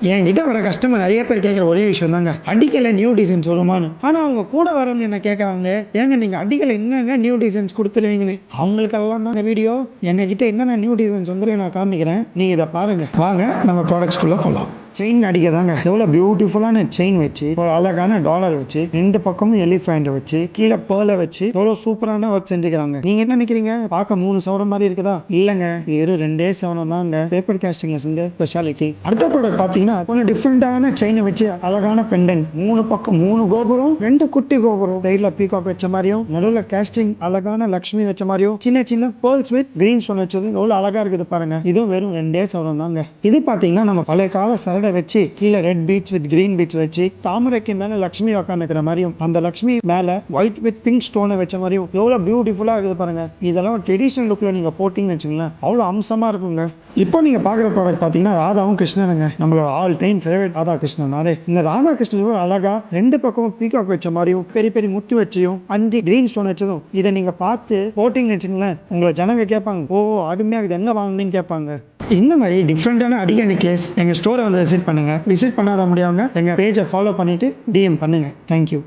என்கிட்ட வர கஸ்டமர் நிறைய பேர் கேட்குற ஒரே விஷயம் தாங்க, அடிக்கல நியூ டிசைன் சொல்லுமான்னு. ஆனால் அவங்க கூட வரவங்க என்ன கேட்குறாங்க, ஏங்க நீங்கள் அடிக்கல என்னங்க நியூ டிசைன்ஸ் கொடுத்துருவீங்கன்னு. அவங்களுக்கெல்லாம் தான் இந்த வீடியோ. எங்ககிட்ட என்னென்ன நியூ டிசைன்ஸ் வந்து நான் காமிக்கிறேன், நீங்கள் இதை பாருங்கள். வாங்க நம்ம ப்ராடக்ட்ஸ்குள்ளே போகலாம். செயின் அடிக்கதாங்க எவ்வளோ பியூட்டிஃபுல்லான செயின் வச்சு, ஒரு அழகான டாலர் வச்சு, ரெண்டு பக்கமும் எலிஃபேண்ட் வச்சு, கீழே பேர்ல வச்சு எவ்வளோ சூப்பரான ஒர்க் செஞ்சுக்கிறாங்க. நீங்க என்ன நினைக்கிறீங்க, பார்க்க 3 சவரம் மாதிரி இருக்குதா? இல்லைங்க, இது 2 சவரம் தாங்க பேப்பர் காஸ்டிங்ல செஞ்ச ஸ்பெஷாலிட்டி. அடுத்த ப்ராடக்ட் பார்த்தீங்கன்னா கொஞ்சம் டிஃப்ரெண்டான செயினை வச்சு அழகான பெண்டன், 3 பக்கம் 3 கோபுரம், 2 குட்டி கோபுரம், சைடில் பீகாக் வச்ச மாதிரியும், நடுவில் காஸ்டிங் அழகான லக்ஷ்மி வச்ச மாதிரியும், சின்ன சின்ன பேர்ல்ஸ் வித் கிரீன் ஸ்டோன் வச்சது எவ்வளோ அழகா இருக்குது பாருங்க. இதுவும் வெறும் 2 சவரம் தாங்க. இது பார்த்தீங்கன்னா நம்ம பழைய கால சரடை வச்சு, கீழே red beads with green beads வச்சு, தாமரைக்கு மேல லட்சுமி உட்காந்துக்கிற மாதிரியும், அந்த லட்சுமி மேல ஒயிட் வித் பிங்க் ஸ்டோனை வச்ச மாதிரியும் எவ்வளவு பியூட்டிஃபுல்லா இருக்குது பாருங்க. இதெல்லாம் ட்ரெடிஷனல் லுக்ல நீங்க போட்டீங்கன்னு வச்சுங்களேன், அவ்வளவு அம்சமா இருக்குங்க. இப்போ நீங்க பாக்குற ப்ராடக்ட் பாத்தீங்கன்னா ராதாவும் கிருஷ்ணனுங்க, நம்மளோட all time favourite Radha Krishnan. இந்த ராதா கிருஷ்ணன் அழகா 2 பக்கமும் பீகாக் வச்ச மாதிரியும், பெரிய பெரிய முத்து வச்சியும், 5 கிரீன் ஸ்டோன் வச்சதும், இதை நீங்க பார்த்து போட்டீங்கன்னு வச்சுங்களேன், உங்களை ஜனங்க கேட்பாங்க, ஓ அருமையா இது எங்க வாங்கினீங்கன்னு கேட்பாங்க. இந்த மாதிரி டிஃப்ரெண்டான அடிக்க நெக்லஸ் எங்கள் ஸ்டோரை வந்து விசிட் பண்ணுங்கள். விசிட் பண்ணாத முடியாமல் எங்கள் பேஜை ஃபாலோ பண்ணிவிட்டு டிஎம் பண்ணுங்கள். தேங்க்யூ.